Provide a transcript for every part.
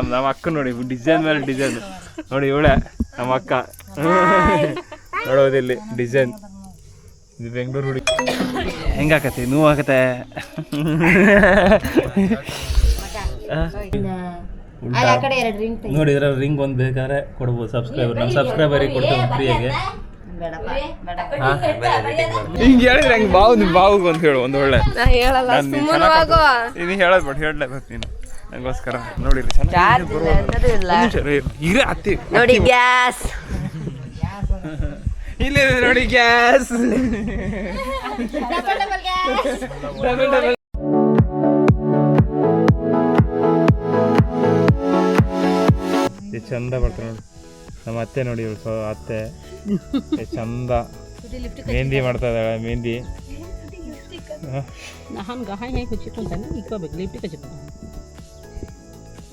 ನಮ್ಮ ಅಕ್ಕ ನೋಡಿ ಡಿಸೈನ್ ಮೇಲೆ ಡಿಸೈನ್ ನೋಡಿ ಇವಳೆ ನಮ್ಮ ಅಕ್ಕ ನೋಡೋದಿಲ್ಲಿ ಡಿಸೈನ್ ಇದು ಬೆಂಗಳೂರು ಹುಡುಗಿ ಹೆಂಗಾಕತಿ ನೋವು ಆಗತ್ತೆ ನೋಡಿ ಇದ್ರ ರಿಂಗ್ ಒಂದು ಬೇಕಾದ್ರೆ ಕೊಡ್ಬೋದು ಸಬ್ಸ್ಕ್ರೈಬರ್ ನಮ್ಮ ಸಬ್ಸ್ಕ್ರೈಬರಿಗೆ ಕೊಡ್ತೀವಿ ಫ್ರೀಯಾಗಿ ಹಿಂಗೆ ಹೇಳಿದ್ರೆ ಹಂಗೆ ಬಾವು ಅಂತ ಹೇಳು ಒಂದು ಒಳ್ಳೆ ನೀನು ಹೇಳೋದು ಬಟ್ ಹೇಳಲೇಬೇಕು ನೀನು ನಂಗೋಸ್ಕರ ನೋಡಿ ಚೆನ್ನಾಗಿ ಹತ್ತಿ ನೋಡಿ ಗ್ಯಾಸ್ ಇಲ್ಲೇ ನೋಡಿ ಗ್ಯಾಸ್ ಚಂದ ಬರ್ತಾರೆ ನೋಡಿ ನಮ್ಮ ಅತ್ತೆ ನೋಡಿ ಅತ್ತೆ ಚಂದ ಮೆಹಂದಿ ಮಾಡ್ತಾ ಇದ್ದಾಳೆ ಮೆಹಂದಿ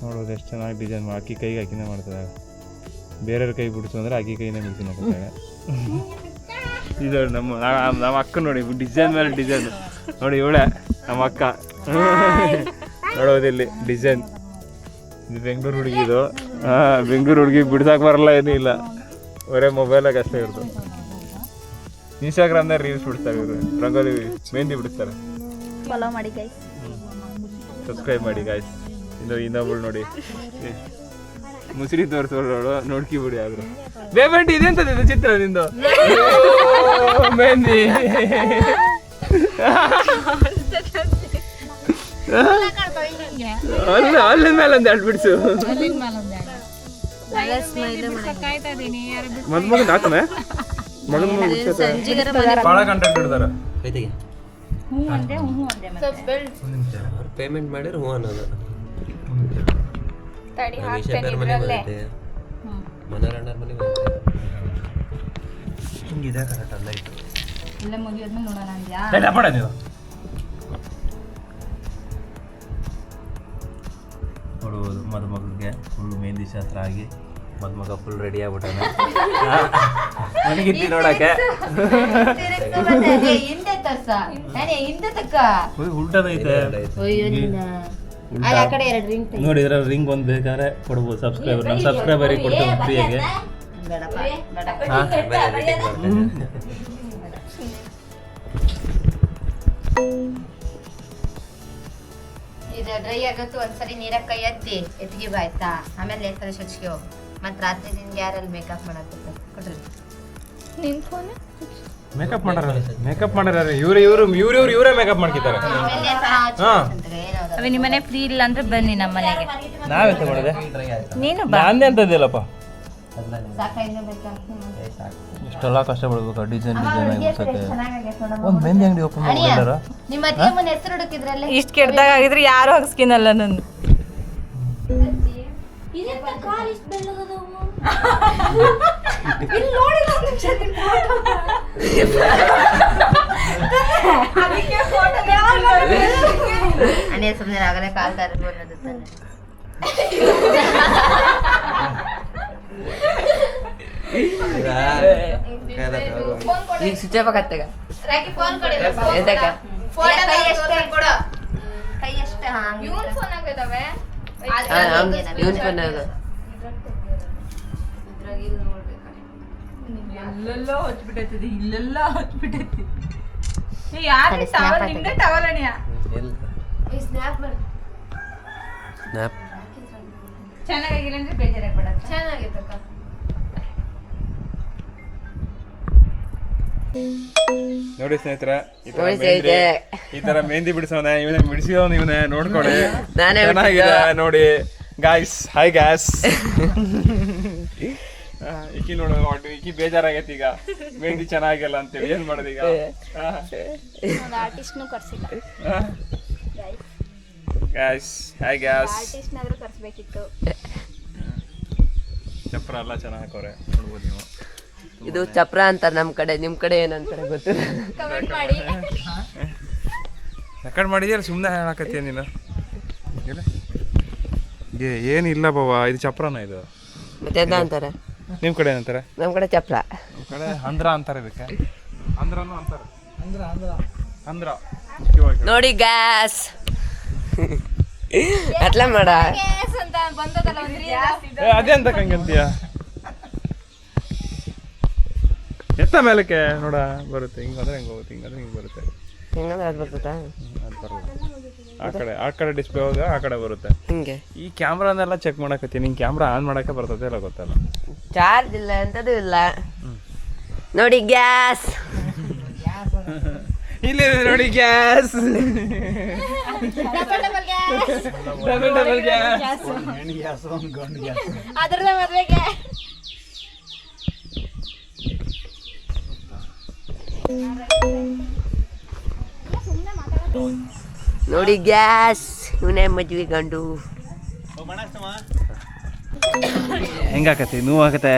ನೋಡೋದು ಎಷ್ಟು ಚೆನ್ನಾಗಿ ಡಿಸೈನ್ ಅಕ್ಕಿ ಕೈಗೆ ಹಾಕಿನೇ ಮಾಡ್ತಾಳೆ ಬೇರೆಯವ್ರ ಕೈ ಬಿಡಿಸು ಅಂದರೆ ಅಕ್ಕಿ ಕೈನೇ ಬಿಡಿಸಿ ಮಾಡ್ತಾಳೆ ಇದು ನಮ್ಮ ಅಕ್ಕ ನೋಡಿ ಡಿಸೈನ್ ಮೇಲೆ ಡಿಸೈನ್ ನೋಡಿ ಇವಳೆ ನಮ್ಮ ಅಕ್ಕ ನೋಡೋದಿಲ್ಲಿ ಡಿಸೈನ್ ಇದು ಬೆಂಗಳೂರು ಹುಡುಗಿ ಇದು ಬೆಂಗಳೂರು ಹುಡುಗಿ ಬಿಡ್ಸಕ್ಕೆ ಬರಲ್ಲ ಏನೂ ಇಲ್ಲ ಬರೇ ಮೊಬೈಲಾಗ ಅಷ್ಟೇ ಇರ್ತದೆ ಇನ್ಸ್ಟಾಗ್ರಾಮ್ದಾಗ ರೀಲ್ಸ್ ಬಿಡ್ತಾರೆ ಇವರು ರಂಗೋಲಿ ಮೆಹಂದಿ ಬಿಡಿಸ್ತಾರೆ ಫಾಲೋ ಮಾಡಿ ಗೈಸ್ ಸಬ್ಸ್ಕ್ರೈಬ್ ಮಾಡಿ ಗಾಯ್ಸ್ ಇನ್ನೊಬ್ಳು ನೋಡಿ ಮುಸುರಿ ತೋರಿಸೋಳು ನೋಡ್ಕಿ ಬಿಡಿ ಆದ್ರು ಬೇಬಂಟಿ ಇದೆಂತದ್ದು ಚಿತ್ರ ನಿಂದು ಮೆಹಂದಿ ಅಲ್ಲಿನ ಮೇಲೆ ಒಂದು ಎರಡು ಬಿಡಿಸು ಮಗನ ಹಾಕನ ಭಾಳ ಕಂಟೆಂಟ್ ಇಡ್ತಾರ ಪೇಮೆಂಟ್ ಮಾಡಿದ್ರೆ ಹ್ಞೂ ಅನ್ನೋದು ಮನೋರಂಜನೆ ಮನೆ ಹಿಂಗಿದೆ ಕರೆಕ್ಟ್ ಅಲ್ಲ ಇತ್ತು ಇಲ್ಲ ಮುಗಿಯೋದ್ಮೇಲೆ ನೋಡೋಣ ಅಂದ್ಯಾ ನೋಡುವುದು ಮದುಮಗಳಿಗೆ ಫುಲ್ ಮೆಹಂದಿ ಶಾಸ್ತ್ರ ಆಗಿ ಮದುಮಗ ಫುಲ್ ರೆಡಿ ಆಗ್ಬಿಟ್ಟಾನೆ ನನಗಿತ್ತಿ ನೋಡಕ್ಕೆ ಉಲ್ಟದೈತೆ ನೋಡಿ ಇದ್ರ ರಿಂಗ್ ಒಂದು ಬೇಕಾದ್ರೆ ಕೊಡ್ಬೋದು ಸಬ್ಸ್ಕ್ರೈಬರ್ ನಮ್ಮ ಸಬ್ಸ್ಕ್ರೈಬರಿಗೆ ಕೊಡ್ತೀವಿ ಫ್ರೀಯಾಗಿ ಇದು ಡ್ರೈ ಆಗತ್ತು ಒಂದ್ಸರಿ ನೀರಾಗ ಕೈ ಎತ್ತಿಗೆ ಆಯ್ತಾ ಆಮೇಲೆ ಹೆಸರು ಶಚ್ಕೋ ಮತ್ತೆ ರಾತ್ರಿ ನಿನ್ಗೆ ಯಾರಲ್ಲಿ ಮೇಕಪ್ ಮಾಡಕ್ಕೆ ಕೊಡ್ರಿ ನಿನ್ ಫೋನ್ ಮೇಕಪ್ ಮಾಡ್ಯಾರ ಇವರೇ ಮೇಕಪ್ ಮಾಡ್ಕಿದ್ದಾರೆ ನಿಮ್ಮನೆ ಫ್ರೀ ಇಲ್ಲ ಅಂದ್ರೆ ಬನ್ನಿ ನಮ್ಮ ಮನೆಗೆ ನಾವೆಂತ ಮಾಡಿದೆ ನೀನು ಅಂದೆ ಅಂತದಿಲ್ಲಪ್ಪ ಇಷ್ಟೆಲ್ಲ ಕಷ್ಟ ಪಡ್ಬೇಕು ಡಿಸೈನ್ ಒಂದು ಮೆಹಂದಿ ಅಂಗಡಿ ಓಪನ್ ಮಾಡಿದಾರ ನಿಮ್ಮ ಅತ್ತಿಗೆ ಹೆಸರು ಹುಡುಕಿದ್ರಲ್ಲ ಇಷ್ಟು ಕೆಟ್ಟದಾಗ ಆಗಿದ್ರೆ ಯಾರು ಹಾಕ್ಸ್ಕಿನಲ್ಲ ನಂದು ಅನೇ ಸುಮ್ಮನೆ ಆಗಲೇ ಕಾಲ್ತಾ ಇರ್ಬೋದು ತಾನೆ ಈಗ ಸ್ವಿಚ್ ಆಫ್ ಆಗತ್ತಾಗ ಫೋನ್ ಕೊಡಿ ಕೈ ಎಷ್ಟು ಇವನ್ ಫೋನ್ ಆಗದವೆ ಇವನ್ ಫೋನ್ ಅದ ಇಲ್ಲೆಲ್ಲ ಹಚ್ಬಿಟ್ಟೈತಿ ಇಲ್ಲೆಲ್ಲ ಹಚ್ಬಿಟ್ಟೈತಿ ಯಾರು ಟವಲ್ ನಿಮ್ದೇ ಟವಲ್ ಅಣ್ಣ ಸ್ನ್ಯಾಪ್ ಚೆನ್ನಾಗಿಲ್ಲ ಅಂದ್ರೆ ಬೇಜಾರಾಗ್ಬೇಡ ಚೆನ್ನಾಗಿತ್ತಕ್ಕ ನೋಡಿ ಸ್ನೇಹಿತರ ಈ ತರ ಮೆಹಂದಿ ಬಿಡಿಸೋನೆ ಇವನೇ ನೋಡ್ಕೊಳ್ಳಿ ಚೆನ್ನಾಗಿದೆ ನೋಡಿ ಗಾಯ್ಸ್ ಹಾಯ್ ಗಾಯ್ಸ್ ಈಕಿ ನೋಡ ಈಕಿ ಬೇಜಾರಾಗೈತಿ ಈಗ ಮೆಹಂದಿ ಚೆನ್ನಾಗಿಲ್ಲ ಅಂತೇಳಿ ಏನ್ ಮಾಡೋದು ಈಗ ಆರ್ಟಿಸ್ಟ್ನು ಕರ್ಸಿಲ್ಲ ಗಾಯ್ಸ್ ಹಾಯ್ ಗಾಯ್ಸ್ ಆರ್ಟಿಸ್ಟ್ನಾದ್ರೂ ಕರ್ಸ್ಬೇಕಿತ್ತು ಚಪ್ರ ಎಲ್ಲ ಚೆನ್ನಾಗಿ ಹಾಕೋರೆ ನೋಡ್ಬೋದು ನೀವು ಇದು ಚಪ್ರ ಅಂತ ನಮ್ಮ ಕಡೆ ನಿಮ್ಮ ಕಡೆ ಏನಂತಾರೆ ಗೊತ್ತಿಲ್ಲ ಕಮೆಂಟ್ ಮಾಡಿ ರೆಕಾರ್ಡ್ ಮಾಡಿದ್ಯಲ್ಲ ಸುಮ್ಮನೆ ಹೇಳಕತ್ತೀಯ ನೀನು ಏನಿಲ್ಲ ಬಾವ ಇದು ಚಪ್ರನ ಇದು ಮತ್ತೆ ಎಂತ ಅಂತಾರೆ ನಿಮ್ಮ ಕಡೆ ಏನಂತಾರೆ ನಮ್ಮ ಕಡೆ ಚಪ್ರ ನಿಮ್ಮ ಕಡೆ ಅಂದ್ರ ಅಂತಾರೆ ಇದಕ್ಕೆ ಅಂದ್ರನು ಅಂತಾರೆ ಅಂದ್ರ ನೋಡಿ ಗ್ಯಾಸ್ ಅಟ್ಲ ಮಾಡ Yes ಅಂತ ಬಂದದಲ್ಲ ಒಂದು reel. ಅದೇ ಅಂತ ಕಂಗಂತೀಯ ಎತ್ತ ಮೇಲಕ್ಕೆ ನೋಡ ಬರುತ್ತೆ ಹಿಂಗಾದ್ರೆ ಹೆಂಗೆ ಹೋಗುತ್ತೆ ಹಿಂಗಾದ್ರೆ ಹಿಂಗೆ ಬರುತ್ತೆ ಹೆಂಗಂದ್ರೆ ಅದು ಬರ್ತದಾ ಅದು ಬರಲ್ಲ ಆ ಕಡೆ ಡಿಸ್ಪ್ಲೇ ಹೋದ ಆ ಕಡೆ ಬರುತ್ತೆ ಹಿಂಗೆ ಈ ಕ್ಯಾಮ್ರಾನೆಲ್ಲ ಚೆಕ್ ಮಾಡಕತ್ತೀನಿ ನಿಂಗೆ ಕ್ಯಾಮ್ರಾ ಆನ್ ಮಾಡೋಕ್ಕೆ ಬರ್ತದೆ ಇಲ್ಲ ಗೊತ್ತಲ್ಲ ಚಾರ್ಜ್ ಇಲ್ಲ ಎಂಥದ್ದು ಇಲ್ಲ ನೋಡಿ ಗ್ಯಾಸ್ ಇಲ್ಲಿ ನೋಡಿ ಗ್ಯಾಸ್ ಡಬಲ್ ಗ್ಯಾಸ್ ಅದ್ರದ್ದು ಮದ್ವೆಗೆ ನೋಡಿ ಗ್ಯಾಸ್ ಇವನೇ ಮದ್ವೆ ಗಂಡು ಹೆಂಗಾಕತಿ ನೋವಾಗತ್ತೆ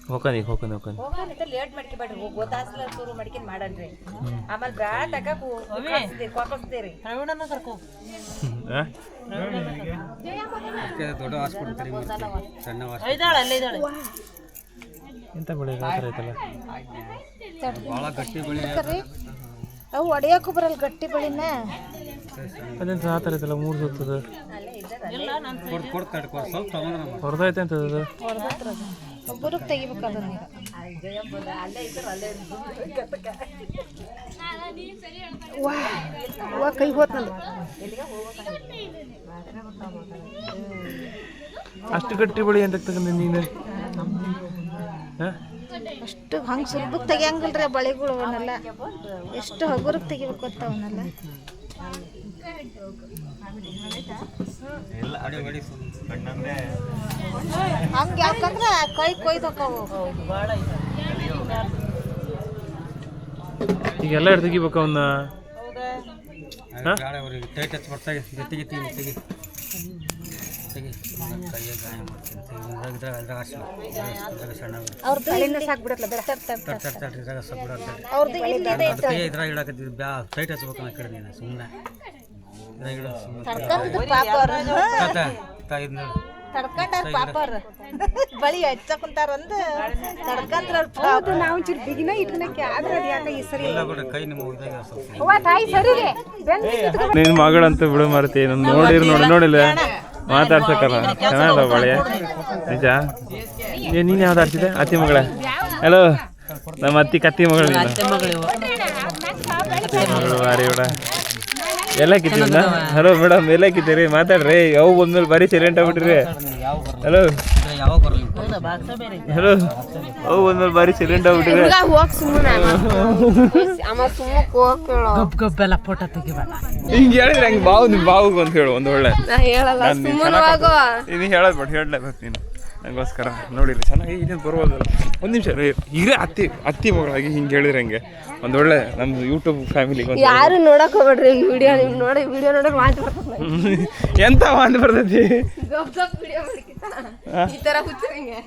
ಹೋಗಿ ಲೇಟ್ ಮಾಡ್ಕೊಬೇಡ್ರಿ ಗೊತ್ತಾಸ್ಲ ಶುರು ಮಾಡ್ಕೊಂಡು ಮಾಡಲ್ರಿ ಆಮೇಲೆ ಬ್ಯಾಡ ತಗಕ್ತೀರಿ ಪ್ರವೀಣನ ಕರ್ಕೊ ದೊಡ್ಡ ಹಾಸ್ಪಿಟಲ್ ಸಣ್ಣ ಇದ್ದಾಳೆ ಅಲ್ಲೇ ಇದ್ದಾಳೆ ಎಂತ ಬೆಳೆ ಐತಲ್ಲ ಭಾಳ ಗಟ್ಟಿ ಬೆಳಿ ಅವು ಹೊಡೆಯಕ್ಕೂ ಬರಲ್ಲ ಗಟ್ಟಿ ಬಳಿನ ಅದೆಂತ ಆ ಥರ ಐತಲ್ಲ ಮೂರು ಸುತ್ತದ ಕೊಡ್ತಾಳೆ ಸ್ವಲ್ಪ ತಗೊಂಡ್ರೆ ಹೊರದೈತೆ ಅಂತ ಅದು ಒಬ್ಬರಿಗೆ ತೆಗಿಬೇಕು ಅದನ್ನ ಕೈ ಹೋತ್ನಲ್ಲ ಅಷ್ಟು ಗಟ್ಟಿ ಬಳಿ ಅಂತ ತಗೊಂಡೆ ನೀನು ಅಷ್ಟು ಹಂಗೆ ಸುಲಭಕ್ಕೆ ತೆಗಿಯಂಗಿಲ್ರಿ ಬಳಿಗಳು ಅವನ್ನೆಲ್ಲ ಎಷ್ಟು ಹಗುರಕ್ಕೆ ತೆಗಿಬೇಕು ಅಂತ ಅವನ್ನೆಲ್ಲ ಹಂಗೆ ಯಾಕಂದ್ರೆ ಕೈ ಕೊಯ್ದಕ್ಕವು ಈಗೆಲ್ಲ ಹಿಡ್ದು ತೆಗಿಬೇಕು ಅವನ್ನ ಅವ್ರಿಗೆ ಟೈಟ್ ಹಚ್ಚಿ ಬರ್ತಾಗೆ ತೆಗಿ ತೆಗಿ ತೆಗಿ ಕೈಯಾಗ ಗಾಯ ಮಾಡ್ತೀನಿ ಇದ್ರಾಗ ಹಾಕ್ಸಿ ಸಣ್ಣ ಇದ್ರಾಗ ಇಡಾಕತ್ತಿದ್ದು ಬ್ಯಾ ಟೈಟ್ ಹಚ್ಬೇಕು ನಾ ಕಡೆ ನೀನು ಸುಮ್ಮನೆ ತಡ್ಕೊಂಡಾರ ಪಾಪರ್ ಬಳಿ ಹಚ್ಚಕೊಂತಾರಂದು ತಡ್ಕಂದ್ರ ನಾವು ಚಿರ್ಬಿಗಿನ ಇಟ್ನಕ್ಕೆ ಆದ್ರೆ ಅದು ಯಾಕೆ ಈ ಸರಿ ಕೈ ನಿಮ್ಮ ತಾಯಿ ಸರಿ ನಿನ್ನ ಮಗಳಂತೂ ಬಿಡು ಮಾರುತಿ ನಾನು ನೋಡಿಲ್ಲ ಮಾತಾಡ್ಸಕ್ಕಲ್ಲ ಚೆನ್ನಾಗಲ್ಲ ಬಳೆ ನಿಜ ನೀನು ಯಾವ್ದು ಆಡ್ಸಿದೆ ಅತ್ತಿ ಮಗಳ ಹಲೋ ನಮ್ಮ ಕತ್ತಿ ಮಗಳು ನೀನು ಅತ್ತಿ ಮಗಳು ಬಾರಿ ಬಿಡ ಎಲ್ಲ ಕಿತ್ತಿದ್ದ ಹಲೋ ಮೇಡಮ್ ಎಲ್ಲ ಕಿತ್ತೀರಿ ಮಾತಾಡ್ರಿ ಯಾವ ಬಂದ್ಮೇಲೆ ಬರೀ ಸೈಲೆಂಟ್ ಆಗ್ಬಿಟ್ರಿ ಹಲೋ ಹಲೋ ಅವು ಬಂದ್ಮೇಲೆ ಬರೀ ಸೈಲೆಂಟ್ ಆಗ್ಬಿಟ್ರಿ ಹಿಂಗೆ ಹೇಳಿದ್ರೆ ಹಂಗೆ ಬಾವು ಅಂತ ಹೇಳು ಒಂದು ಒಳ್ಳೆ ನೀನು ಹೇಳೋದು ಬಟ್ ಹೇಳಲೇಬೇಕು ನೀನು ನಂಗೋಸ್ಕರ ನೋಡಿರಿ ಚೆನ್ನಾಗಿ ಇದೇನು ಬರ್ಬೋದಲ್ಲ ಒಂದು ನಿಮಿಷ ಇರೇ ಅತ್ತಿ ಮಗಳಾಗಿ ಹಿಂಗೆ ಹೇಳಿದ್ರೆ ಹಂಗೆ ಒಂದು ಒಳ್ಳೆ ನಮ್ದು ಯೂಟ್ಯೂಬ್ ಫ್ಯಾಮಿಲಿಗೆ ಯಾರು ನೋಡಕ್ ಹೋಗ್ಬೇಡ್ರಿ ವಿಡಿಯೋ ನಿಮ್ ನೋಡಿ ವಿಡಿಯೋ ನೋಡಕ್ ಮಾತು ಎಂತ ಮಾತು ಬರ್ತೈತಿ ವಿಡಿಯೋ ಈ ತರ ಹುಚ್ಚರಿಂಗೆ